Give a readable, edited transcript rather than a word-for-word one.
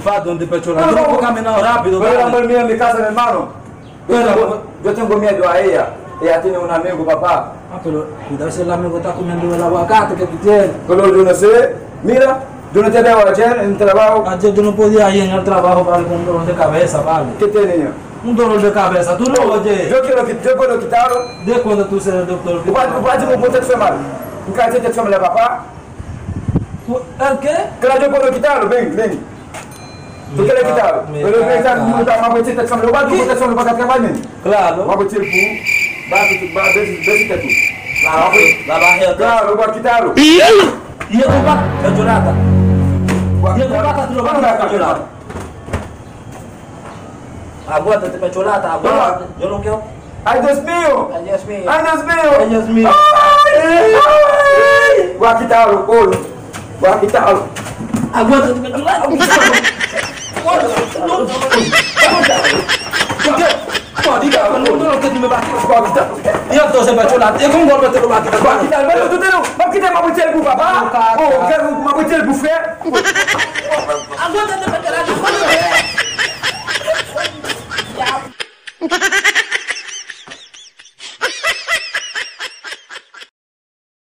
¿Para dónde, Pechola? Yo no puedo caminar rápido. Pero la mujer mía en mi casa, mi hermano. Yo tengo miedo a ella. Ella tiene un amigo, papá. Ah, pero cuidado si el amigo está comiendo el aguacate que tú tienes. Pero yo no sé. Mira, yo no te veo ayer en el trabajo. Ayer tú no podías ir en el trabajo para con un dolor de cabeza, ¿vale? ¿Qué tenía? Un dolor de cabeza. Tú no oyes. Yo puedo quitarlo. ¿De cuándo tú eres el doctor? Pode me botar de chamar. Um cara de chamar papá. ¿El qué? Claro, yo puedo quitarlo, ven. ¿Tú quieres quitarlo? Pero yo pensaba que no estaba más de chamar. Eu vou botar chamar para cá também. Claro. Vamos tirar pu. Vai ver que tu. La barriga. Claro, eu vou quitarlo. E eu vou para Jonathan. E eu vou para tu para Jonathan. Aguanta, Pecholata, aguanta. Yo no quiero. Ai, Deus meu! Ay, Dios mío. Ai, Deus meu! Ay, Dios mío. Ai! Vou quitarlo, olho. Vou quitarlo. Aguanta, Pecholata. No, diga, no que tú me vas a quitar. Y entonces, Pecholata, ¿y cómo golpe te lo vas a quitar? Vou quitar, mas tu não. Vou quitar uma botella pro papá. Oh, quero uma botella pro fé. Aguanta, Pecholata.